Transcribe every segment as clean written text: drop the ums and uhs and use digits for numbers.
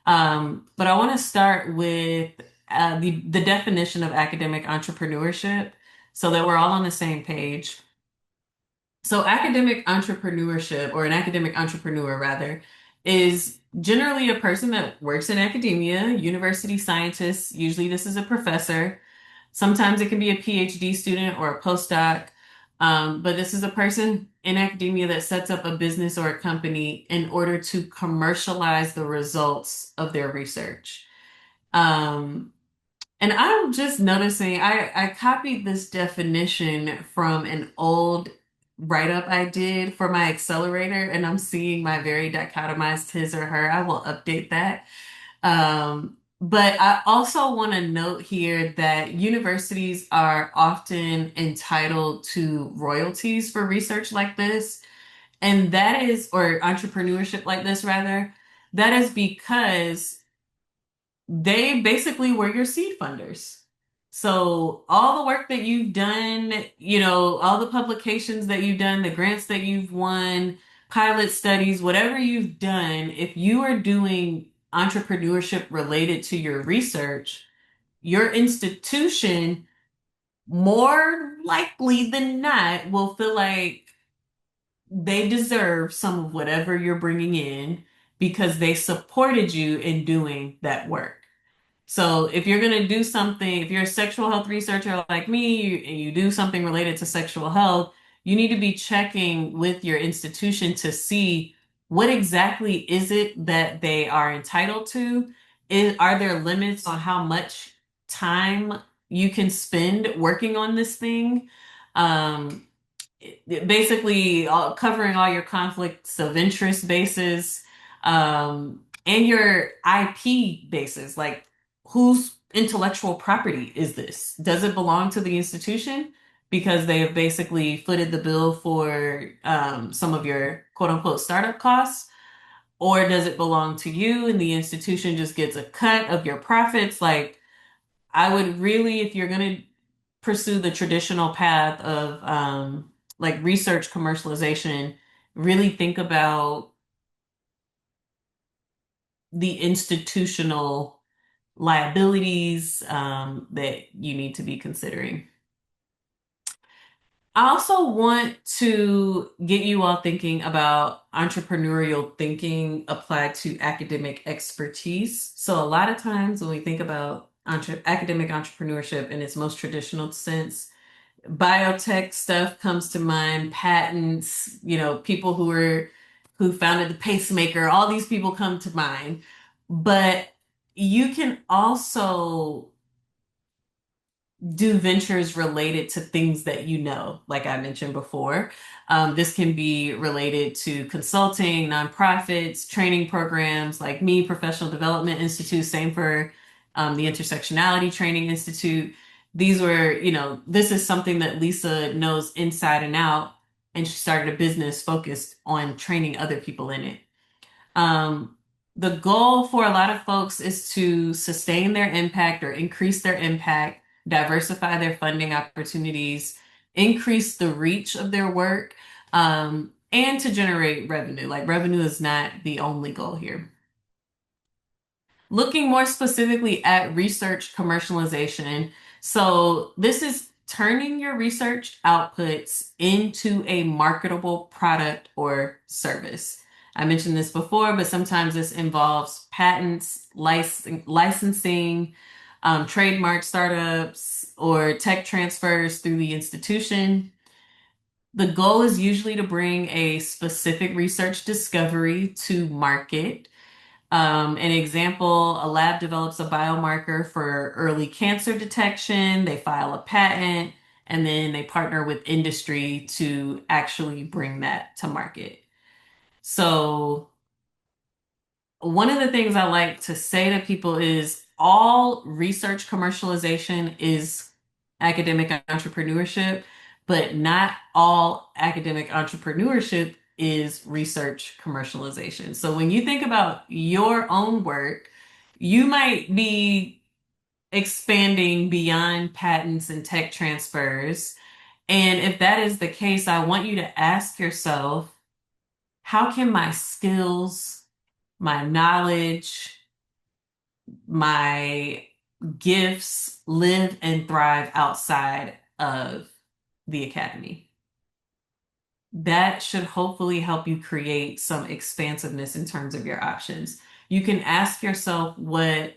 But I want to start with the definition of academic entrepreneurship so that we're all on the same page. So, academic entrepreneurship, or an academic entrepreneur rather, is generally a person that works in academia, university scientist. Usually, this is a professor. Sometimes it can be a PhD student or a postdoc. But this is a person in academia that sets up a business or a company in order to commercialize the results of their research. Um, and I'm just noticing, I copied this definition from an old write-up I did for my accelerator, and I'm seeing my very dichotomized his or her. I will update that. But I also want to note here that universities are often entitled to royalties for research like this. And that is, or entrepreneurship like this, rather, that is because they basically were your seed funders. So all the work that you've done, all the publications that you've done, the grants that you've won, pilot studies, whatever you've done, if you are doing entrepreneurship related to your research, your institution more likely than not will feel like they deserve some of whatever you're bringing in because they supported you in doing that work. So if you're going to do something, if you're a sexual health researcher like me and you do something related to sexual health, you need to be checking with your institution to see what exactly is it that they are entitled to. Are there limits on how much time you can spend working on this thing? Um, Basically covering all your conflicts of interest bases, and your IP bases, like whose intellectual property is this? Does it belong to the institution because they have basically footed the bill for some of your quote unquote startup costs? Or does it belong to you and the institution just gets a cut of your profits? Like, I would really, if you're going to pursue the traditional path of like research commercialization, really think about the institutional liabilities that you need to be considering. I also want to get you all thinking about entrepreneurial thinking applied to academic expertise. So, a lot of times when we think about academic entrepreneurship in its most traditional sense, biotech stuff comes to mind, patents, people who founded the pacemaker, all these people come to mind. But you can also do ventures related to things that you know, like I mentioned before. This can be related to consulting, nonprofits, training programs like me, Professional Development Institute, same for the Intersectionality Training Institute. These were, this is something that Lisa knows inside and out, and she started a business focused on training other people in it. Um, the goal for a lot of folks is to sustain their impact or increase their impact, diversify their funding opportunities, increase the reach of their work, and to generate revenue. Like, revenue is not the only goal here. Looking more specifically at research commercialization. So, this is turning your research outputs into a marketable product or service. I mentioned this before, but sometimes this involves patents, licensing, trademark startups, or tech transfers through the institution. The goal is usually to bring a specific research discovery to market. An example, a lab develops a biomarker for early cancer detection, they file a patent, and then they partner with industry to actually bring that to market. So, one of the things I like to say to people is all research commercialization is academic entrepreneurship, but not all academic entrepreneurship is research commercialization. So when you think about your own work, you might be expanding beyond patents and tech transfers. And if that is the case, I want you to ask yourself, how can my skills, my knowledge, my gifts live and thrive outside of the academy. That should hopefully help you create some expansiveness in terms of your options. You can ask yourself what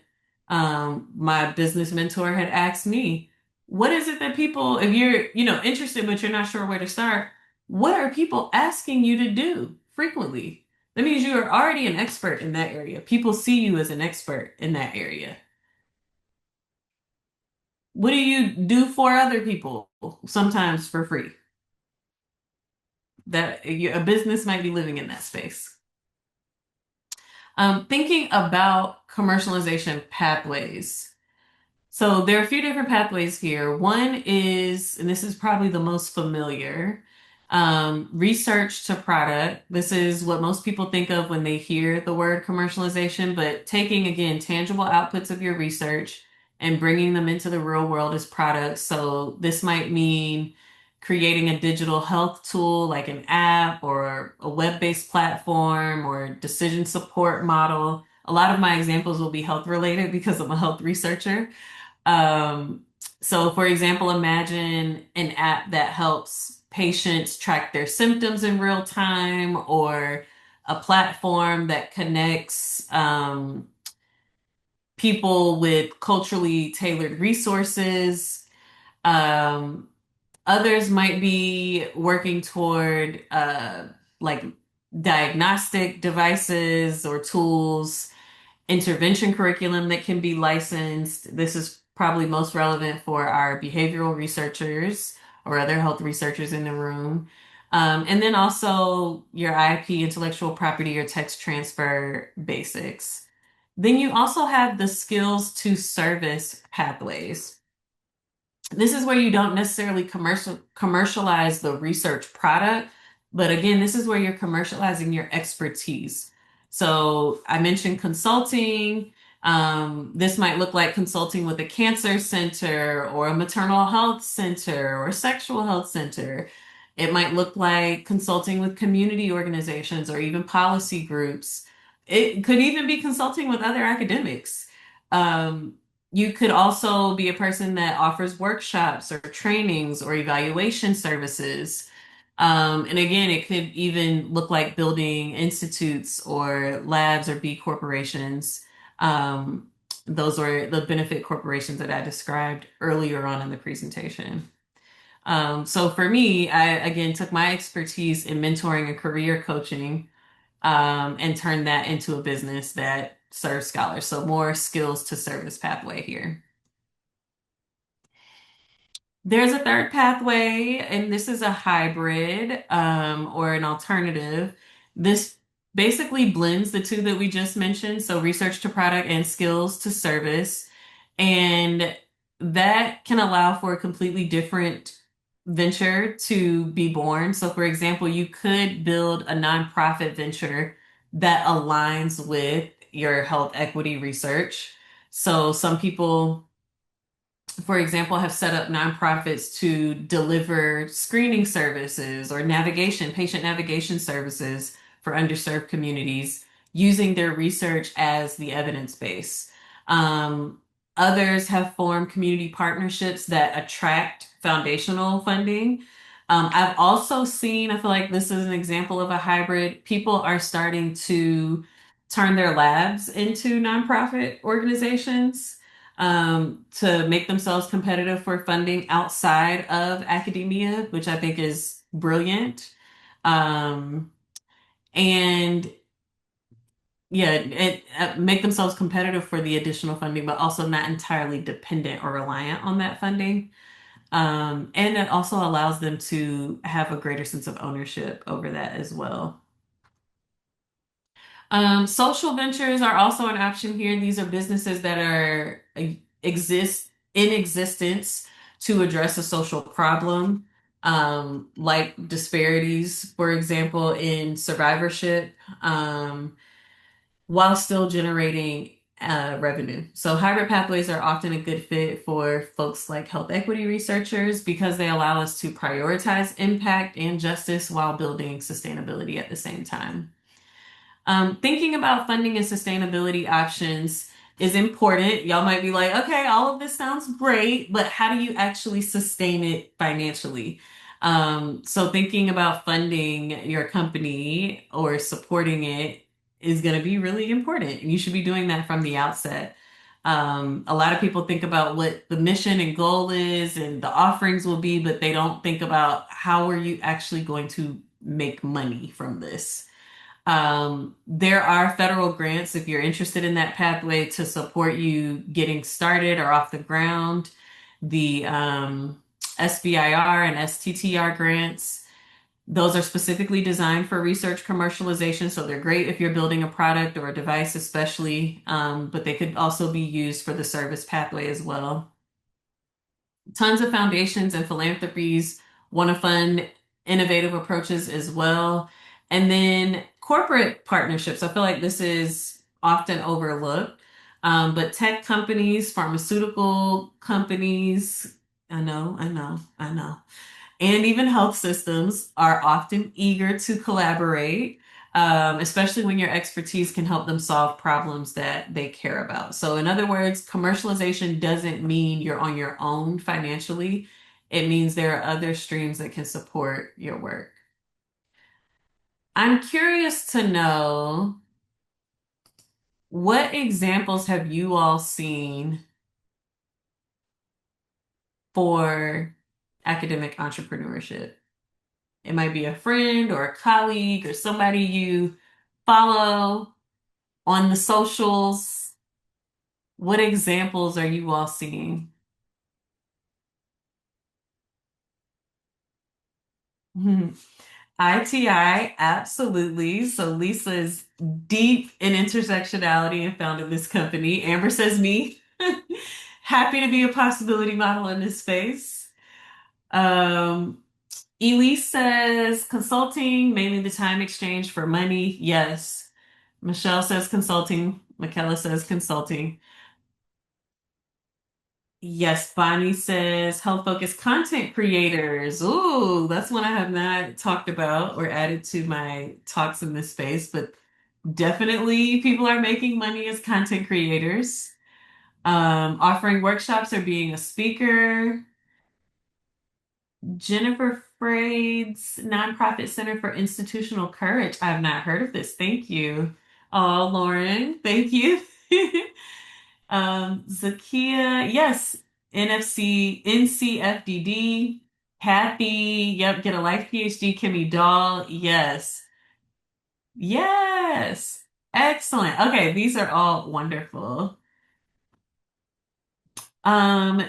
my business mentor had asked me. What is it that people, if you're, interested, but you're not sure where to start, what are people asking you to do frequently? That means you are already an expert in that area. People see you as an expert in that area. What do you do for other people? Sometimes for free. A business might be living in that space. Thinking about commercialization pathways. So there are a few different pathways here. One is, and this is probably the most familiar, research to product. This is what most people think of when they hear the word commercialization, but taking again tangible outputs of your research and bringing them into the real world as products. So this might mean creating a digital health tool like an app or a web-based platform or decision support model. A lot of my examples will be health related because I'm a health researcher. Um, so for example, imagine an app that helps patients track their symptoms in real time, or a platform that connects people with culturally tailored resources. Um, Others might be working toward like diagnostic devices or tools, intervention curriculum that can be licensed. This is probably most relevant for our behavioral researchers or other health researchers in the room. And then also your IP, intellectual property, or text transfer basics. Then you also have the skills to service pathways. This is where you don't necessarily commercialize the research product, but again, this is where you're commercializing your expertise. So I mentioned consulting. This might look like consulting with a cancer center or a maternal health center or a sexual health center. It might look like consulting with community organizations or even policy groups. It could even be consulting with other academics. Um, you could also be a person that offers workshops or trainings or evaluation services. And again, it could even look like building institutes or labs or B corporations. Um, those were the benefit corporations that I described earlier on in the presentation. So for me, I again took my expertise in mentoring and career coaching, and turned that into a business that serves scholars. So more skills to service pathway here. There's a third pathway, and this is a hybrid or an alternative. This basically blends the two that we just mentioned, so research to product and skills to service. And that can allow for a completely different venture to be born. So, for example, you could build a nonprofit venture that aligns with your health equity research. So, some people, for example, have set up nonprofits to deliver screening services or patient navigation services for underserved communities using their research as the evidence base. Um, Others have formed community partnerships that attract foundational funding. I've also seen, I feel like this is an example of a hybrid. People are starting to turn their labs into nonprofit organizations, to make themselves competitive for funding outside of academia, which I think is brilliant. Um, and yeah, make themselves competitive for the additional funding, but also not entirely dependent or reliant on that funding. And it also allows them to have a greater sense of ownership over that as well. Social ventures are also an option here. These are businesses that are exist in existence to address a social problem, like disparities, for example, in survivorship, while still generating revenue. So hybrid pathways are often a good fit for folks like health equity researchers because they allow us to prioritize impact and justice while building sustainability at the same time. Thinking about funding and sustainability options, is important. Y'all might be like, okay, all of this sounds great, but how do you actually sustain it financially? So thinking about funding your company or supporting it is going to be really important. And you should be doing that from the outset. A lot of people think about what the mission and goal is and the offerings will be, but they don't think about how are you actually going to make money from this. There are federal grants if you're interested in that pathway to support you getting started or off the ground. The SBIR and STTR grants, those are specifically designed for research commercialization. So they're great if you're building a product or a device, especially, but they could also be used for the service pathway as well. Tons of foundations and philanthropies want to fund innovative approaches as well. And then corporate partnerships. I feel like this is often overlooked. But tech companies, pharmaceutical companies, I know, and even health systems are often eager to collaborate, especially when your expertise can help them solve problems that they care about. So, in other words, commercialization doesn't mean you're on your own financially. It means there are other streams that can support your work. I'm curious to know what examples have you all seen for academic entrepreneurship? It might be a friend or a colleague or somebody you follow on the socials. What examples are you all seeing? ITI, absolutely. So Lisa is deep in intersectionality and founded this company. Amber says me. Happy to be a possibility model in this space. Um, Elise says consulting, mainly the time exchange for money. Yes. Michelle says consulting. Michaela says consulting. Yes, Bonnie says health focused content creators. Ooh, that's one I have not talked about or added to my talks in this space, but definitely people are making money as content creators. Offering workshops or being a speaker. Jennifer Freyd's Nonprofit Center for Institutional Courage. I've not heard of this. Thank you. Oh, Lauren, thank you. Zakia, yes, NFC, NCFDD, Happy, yep, get a life PhD, Kimmy Doll, yes, yes, excellent. Okay, these are all wonderful. Um,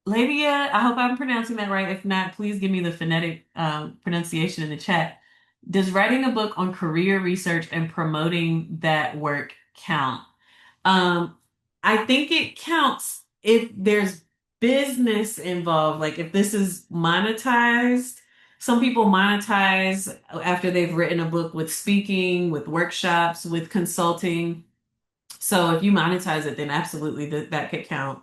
Labia, I hope I'm pronouncing that right. If not, please give me the phonetic pronunciation in the chat. Does writing a book on career research and promoting that work count? Um, I think it counts if there's business involved, like if this is monetized. Some people monetize after they've written a book with speaking, with workshops, with consulting. So if you monetize it, then absolutely that could count.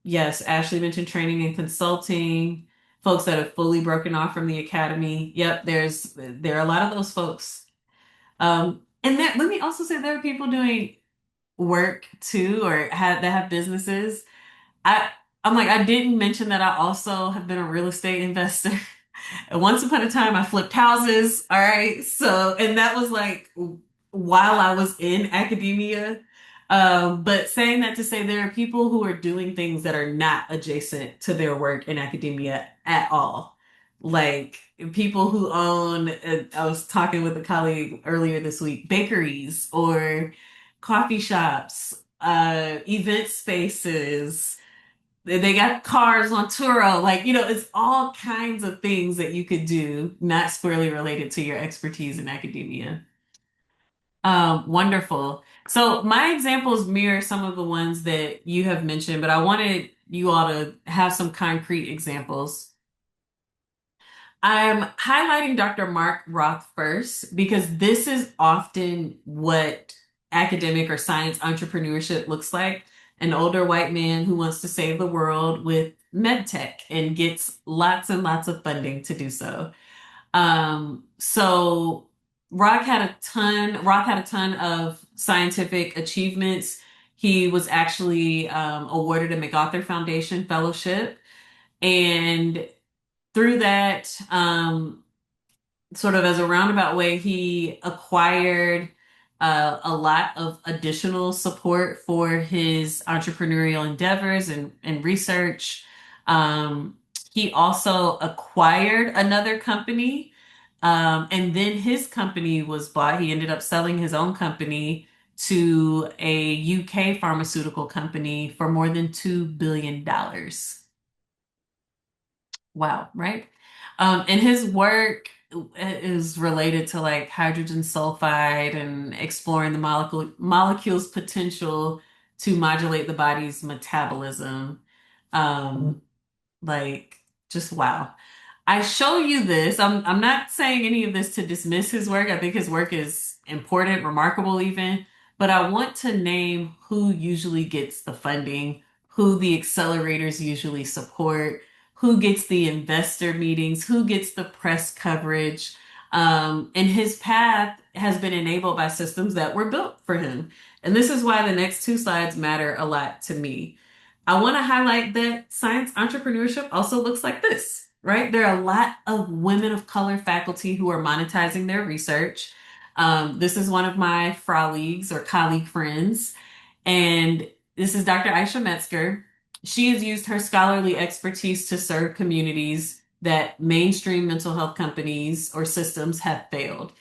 Yes, Ashley mentioned training and consulting, folks that have fully broken off from the academy. Yep, there are a lot of those folks. And that let me also say there are people doing work too or have businesses. I I'm like I didn't mention that I also have been a real estate investor. And once upon a time I flipped houses. All right. So and that was like while I was in academia. But saying that to say there are people who are doing things that are not adjacent to their work in academia at all. Like people who own, I was talking with a colleague earlier this week, bakeries or coffee shops, event spaces. They got cars on Turo. Like, it's all kinds of things that you could do, not squarely related to your expertise in academia. Wonderful. So my examples mirror some of the ones that you have mentioned, but I wanted you all to have some concrete examples. I'm highlighting Dr. Mark Roth first because this is often what academic or science entrepreneurship looks like. An older white man who wants to save the world with med tech and gets lots and lots of funding to do so. So Roth had a ton of scientific achievements. He was actually awarded a MacArthur Foundation fellowship, and through that, sort of as a roundabout way, he acquired a lot of additional support for his entrepreneurial endeavors and research. Um, he also acquired another company, and then his company was bought. He ended up selling his own company to a UK pharmaceutical company for more than $2 billion. Wow, right? And his work is related to like hydrogen sulfide and exploring the molecule's potential to modulate the body's metabolism. Um, like just wow. I show you this. I'm not saying any of this to dismiss his work. I think his work is important, remarkable even, but I want to name who usually gets the funding, who the accelerators usually support, who gets the investor meetings, who gets the press coverage. And his path has been enabled by systems that were built for him. And this is why the next two slides matter a lot to me. I want to highlight that science entrepreneurship also looks like this, right? There are a lot of women of color faculty who are monetizing their research. This is one of my colleagues or colleague friends, and this is Dr. Aisha Metzger. She has used her scholarly expertise to serve communities that mainstream mental health companies or systems have failed.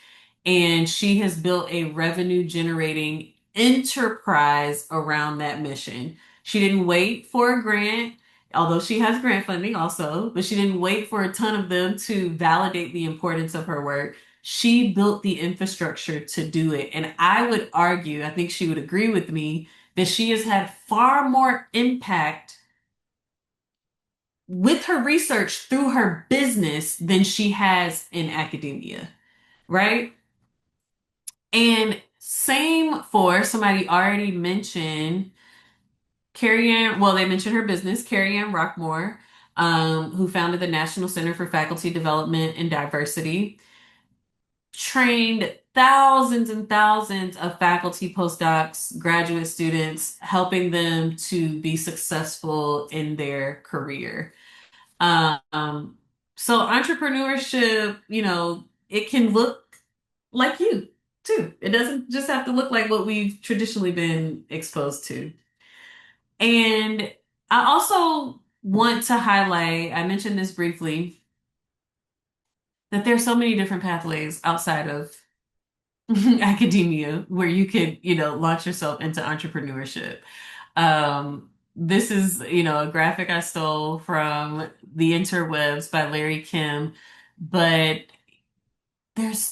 And she has built a revenue generating enterprise around that mission. She didn't wait for a grant, although she has grant funding also, but she didn't wait for a ton of them to validate the importance of her work. She built the infrastructure to do it. And I would argue, I think she would agree with me, that she has had far more impact with her research through her business than she has in academia, right? And same for somebody already mentioned Carrie Ann, well, they mentioned her business, Carrie Ann Rockmore, who founded the National Center for Faculty Development and Diversity, trained thousands and thousands of faculty, postdocs, graduate students, helping them to be successful in their career. Um, so entrepreneurship, it can look like you too. It doesn't just have to look like what we've traditionally been exposed to. And I also want to highlight, I mentioned this briefly, that there's so many different pathways outside of academia where you could, launch yourself into entrepreneurship. This is, a graphic I stole from the interwebs by Larry Kim, but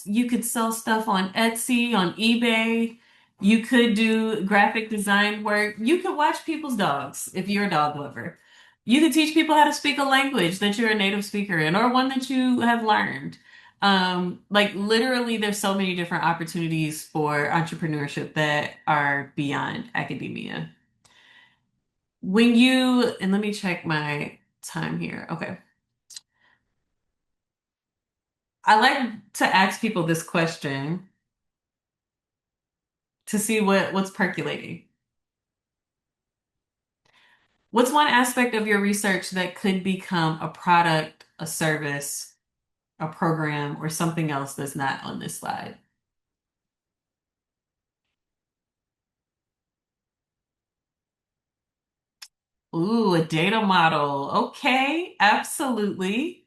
you could sell stuff on Etsy, on eBay. You could do graphic design work. You could watch people's dogs if you're a dog lover. You could teach people how to speak a language that you're a native speaker in or one that you have learned. Like literally, there's so many different opportunities for entrepreneurship that are beyond academia. And let me check my time here. Okay. I like to ask people this question to see what's percolating. What's one aspect of your research that could become a product, a service, a program, or something else that's not on this slide? Ooh, a data model. Okay, absolutely.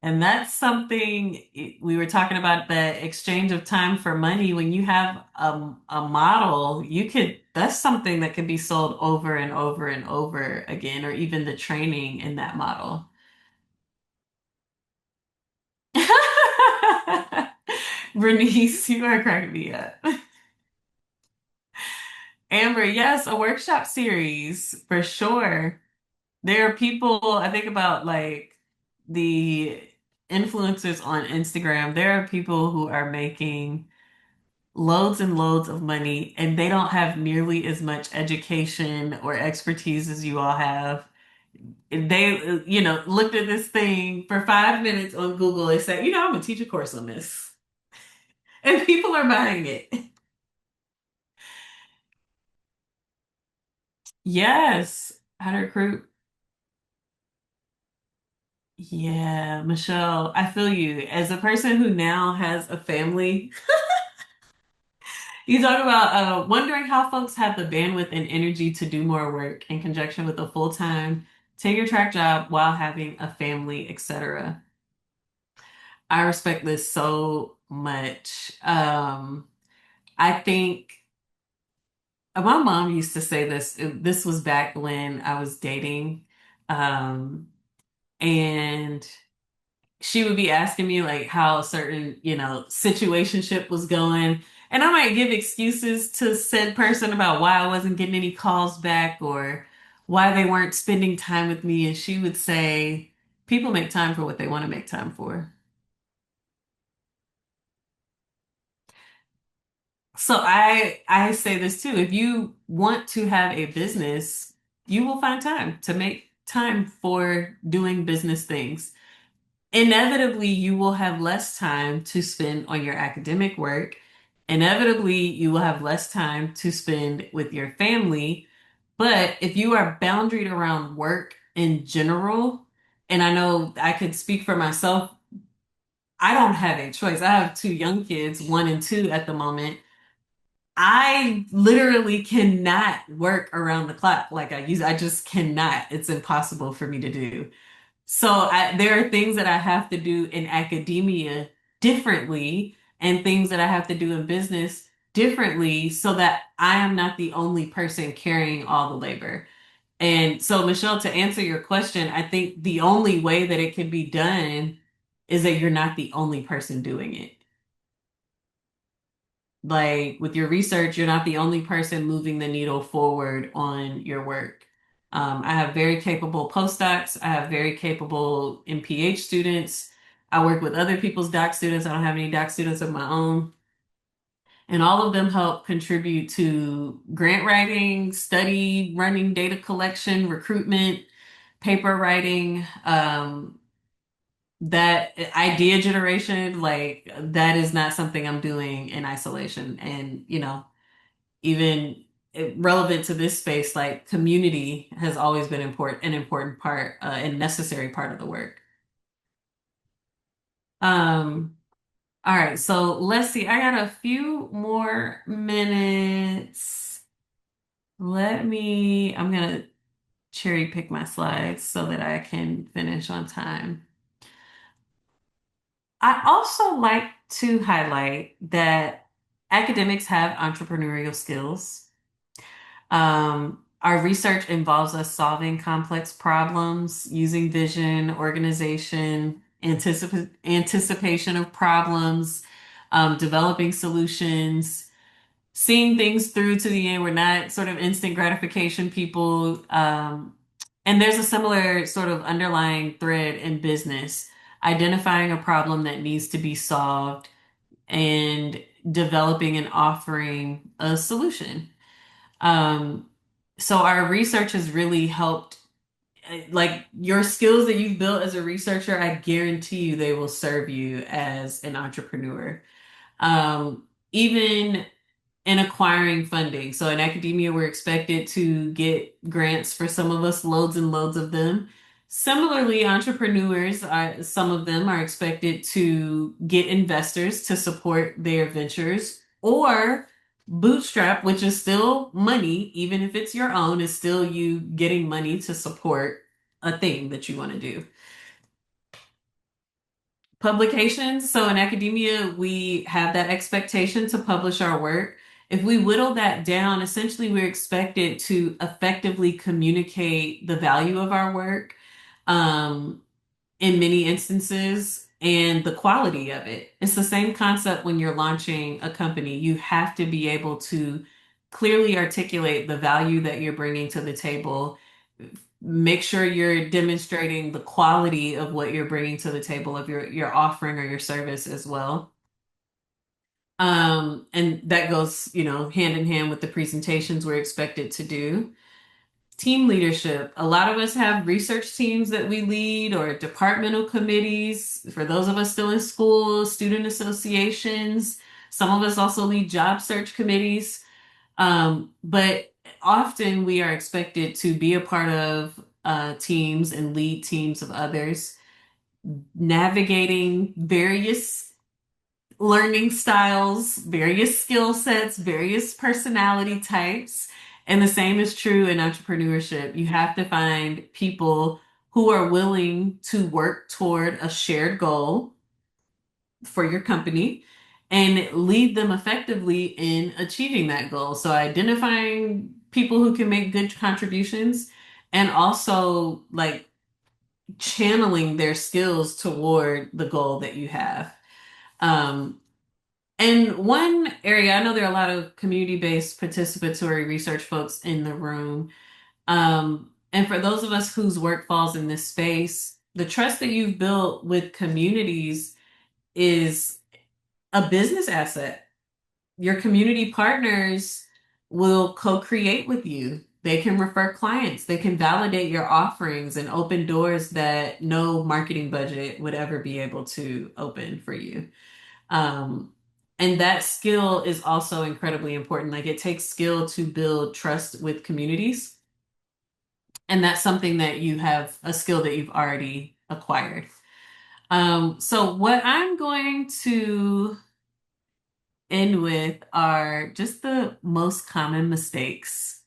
And that's something we were talking about the exchange of time for money. When you have a model, that's something that can be sold over and over and over again, or even the training in that model. Bernice, you are cracking me up. Amber, yes, a workshop series for sure. There are people, I think about like the influencers on Instagram. There are people who are making loads and loads of money and they don't have nearly as much education or expertise as you all have. They, looked at this thing for 5 minutes on Google and said, I'm gonna teach a course on this. And people are buying it. Yes. How to recruit. Yeah, Michelle, I feel you. As a person who now has a family, you talk about wondering how folks have the bandwidth and energy to do more work in conjunction with a full-time tenure track job while having a family, etc. I respect this so much. I think my mom used to say this. This was back when I was dating, um, and she would be asking me like how a certain, situationship was going. And I might give excuses to said person about why I wasn't getting any calls back or why they weren't spending time with me. And she would say, people make time for what they want to make time for. So I say this too. If you want to have a business, you will find time to make time for doing business things. Inevitably, you will have less time to spend on your academic work. Inevitably, you will have less time to spend with your family. But if you are boundaried around work in general, and I know I could speak for myself, I don't have a choice. I have two young kids, 1 and 2 at the moment. I literally cannot work around the clock like I just cannot. It's impossible for me to do. So there are things that I have to do in academia differently and things that I have to do in business differently so that I am not the only person carrying all the labor. And so, Michelle, to answer your question, I think the only way that it can be done is that you're not the only person doing it. Like with your research, you're not the only person moving the needle forward on your work. I have very capable postdocs. I have very capable MPH students. I work with other people's doc students. I don't have any doc students of my own. And all of them help contribute to grant writing, study, running data collection, recruitment, paper writing, that idea generation, like that is not something I'm doing in isolation. And, even relevant to this space, like community has always been an important part, and necessary part of the work. Um, all right, so let's see. I got a few more minutes. I'm gonna cherry pick my slides so that I can finish on time. I also like to highlight that academics have entrepreneurial skills. Our research involves us solving complex problems using vision, organization, anticipation of problems, developing solutions, seeing things through to the end. We're not sort of instant gratification people. And there's a similar sort of underlying thread in business, identifying a problem that needs to be solved and developing and offering a solution. Um, so our research has really helped, like your skills that you've built as a researcher, I guarantee you they will serve you as an entrepreneur. Even in acquiring funding. So in academia, we're expected to get grants for some of us, loads and loads of them. Similarly, some of them are expected to get investors to support their ventures or bootstrap, which is still money, even if it's your own, is still you getting money to support a thing that you want to do. Publications. So in academia, we have that expectation to publish our work. If we whittle that down, essentially we're expected to effectively communicate the value of our work, um, in many instances and the quality of it. It's the same concept when you're launching a company. You have to be able to clearly articulate the value that you're bringing to the table. Make sure you're demonstrating the quality of what you're bringing to the table of your offering or your service as well. And that goes, hand in hand with the presentations we're expected to do. Team leadership. A lot of us have research teams that we lead or departmental committees. For those of us still in school, student associations. Some of us also lead job search committees. But often we are expected to be a part of teams and lead teams of others, navigating various learning styles, various skill sets, various personality types. And the same is true in entrepreneurship. You have to find people who are willing to work toward a shared goal for your company and lead them effectively in achieving that goal. So identifying people who can make good contributions and also like channeling their skills toward the goal that you have. Um, and one area, I know there are a lot of community-based participatory research folks in the room. And for those of us whose work falls in this space, the trust that you've built with communities is a business asset. Your community partners will co-create with you. They can refer clients, they can validate your offerings and open doors that no marketing budget would ever be able to open for you. Um, and that skill is also incredibly important. Like it takes skill to build trust with communities. And that's something that you have a skill that you've already acquired. So what I'm going to end with are just the most common mistakes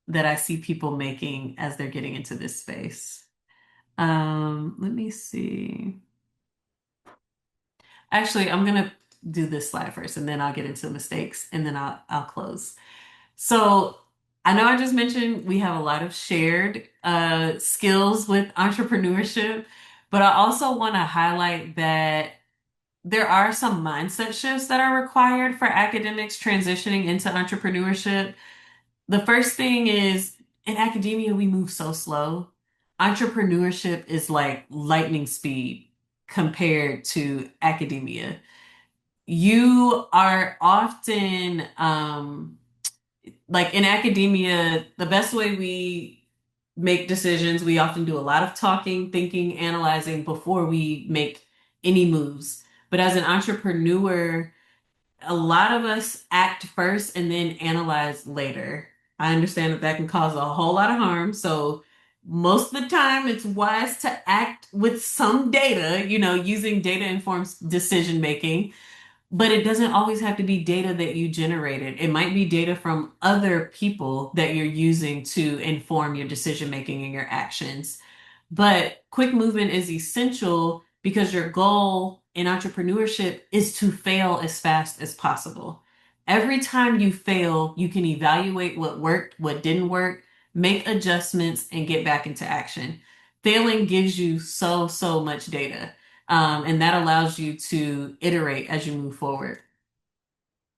that I see people making as they're getting into this space. Let me see. Actually, I'm gonna do this slide first and then I'll get into mistakes and then I'll close. So I know I just mentioned we have a lot of shared skills with entrepreneurship, but I also want to highlight that there are some mindset shifts that are required for academics transitioning into entrepreneurship. The first thing is in academia, we move so slow. Entrepreneurship is like lightning speed compared to academia. You are often, like in academia, the best way we make decisions, we often do a lot of talking, thinking, analyzing before we make any moves. But as an entrepreneur, a lot of us act first and then analyze later. I understand that that can cause a whole lot of harm. So most of the time, it's wise to act with some data, using data informed decision making, but it doesn't always have to be data that you generated. It might be data from other people that you're using to inform your decision making and your actions. But quick movement is essential because your goal in entrepreneurship is to fail as fast as possible. Every time you fail, you can evaluate what worked, what didn't work, make adjustments, and get back into action. Failing gives you so much data. And that allows you to iterate as you move forward.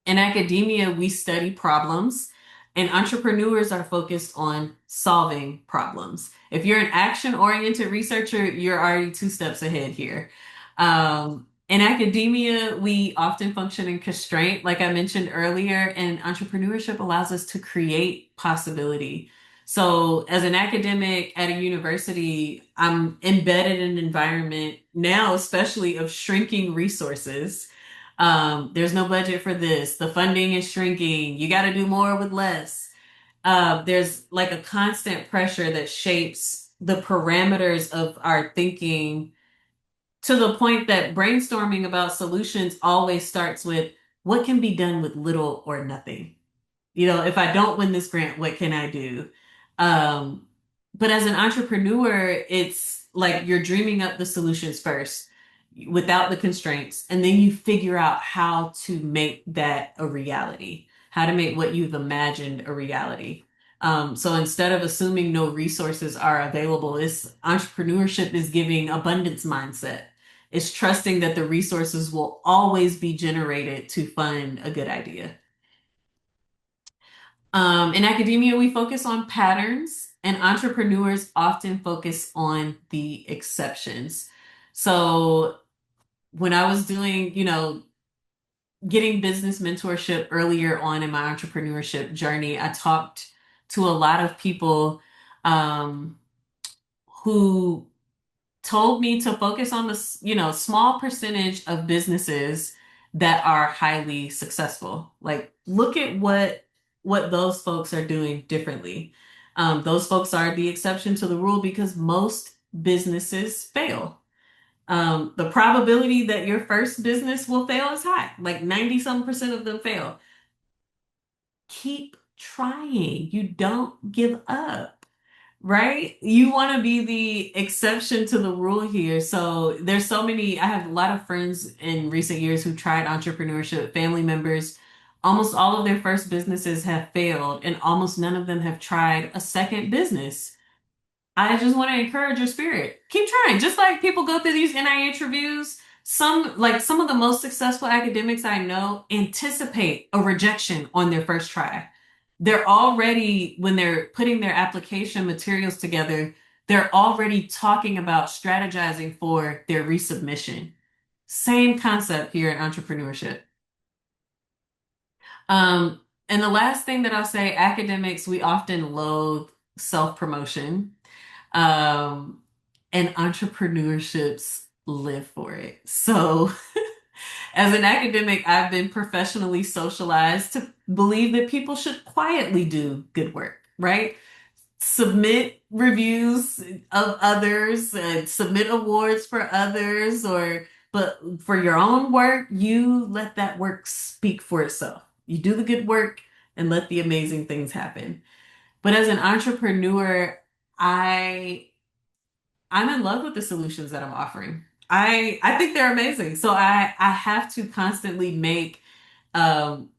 In academia, we study problems, and entrepreneurs are focused on solving problems. If you're an action-oriented researcher, you're already two steps ahead here. In academia, we often function in constraint, like I mentioned earlier, and entrepreneurship allows us to create possibility. So, as an academic at a university, I'm embedded in an environment now, especially of shrinking resources. There's no budget for this. The funding is shrinking. You got to do more with less. There's like a constant pressure that shapes the parameters of our thinking to the point that brainstorming about solutions always starts with what can be done with little or nothing. If I don't win this grant, what can I do? Um, but as an entrepreneur, it's like you're dreaming up the solutions first without the constraints, and then you figure out how to make that a reality, how to make what you've imagined a reality. So instead of assuming no resources are available, it's entrepreneurship is giving abundance mindset. It's trusting that the resources will always be generated to fund a good idea. In academia, we focus on patterns, and entrepreneurs often focus on the exceptions. So when I was doing, getting business mentorship earlier on in my entrepreneurship journey, I talked to a lot of people who told me to focus on the, small percentage of businesses that are highly successful. Like, look at what what those folks are doing differently. Those folks are the exception to the rule because most businesses fail. The probability that your first business will fail is high, like 90 some percent of them fail. Keep trying. You don't give up, right? You want to be the exception to the rule here. So there's so many, I have a lot of friends in recent years who tried entrepreneurship, family members. Almost all of their first businesses have failed, and almost none of them have tried a second business. I just want to encourage your spirit. Keep trying. Just like people go through these NIH reviews, some of the most successful academics I know anticipate a rejection on their first try. They're already, when they're putting their application materials together, they're already talking about strategizing for their resubmission. Same concept here in entrepreneurship. And the last thing that I'll say, academics, we often loathe self-promotion. Um, and entrepreneurships live for it. So, as an academic, I've been professionally socialized to believe that people should quietly do good work, right? Submit reviews of others and submit awards for others, or but for your own work, you let that work speak for itself. You do the good work and let the amazing things happen. But as an entrepreneur, I I'm in love with the solutions that I'm offering. I think they're amazing. So I have to constantly make um,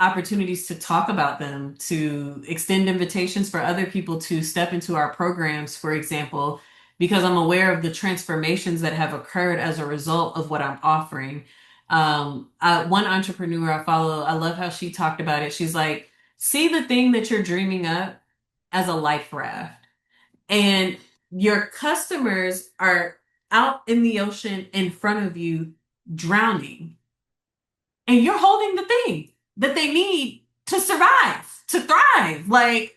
opportunities to talk about them, to extend invitations for other people to step into our programs, for example, because I'm aware of the transformations that have occurred as a result of what I'm offering. One entrepreneur I follow, I love how she talked about it. She's like, see the thing that you're dreaming up as a life raft. And your customers are out in the ocean in front of you drowning. And you're holding the thing that they need to survive, to thrive. Like,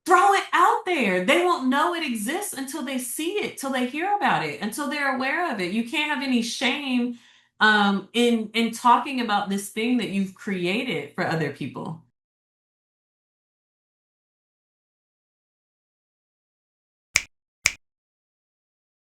throw it out there. They won't know it exists until they see it, till they hear about it, until they're aware of it. You can't have any shame in talking about this thing that you've created for other people.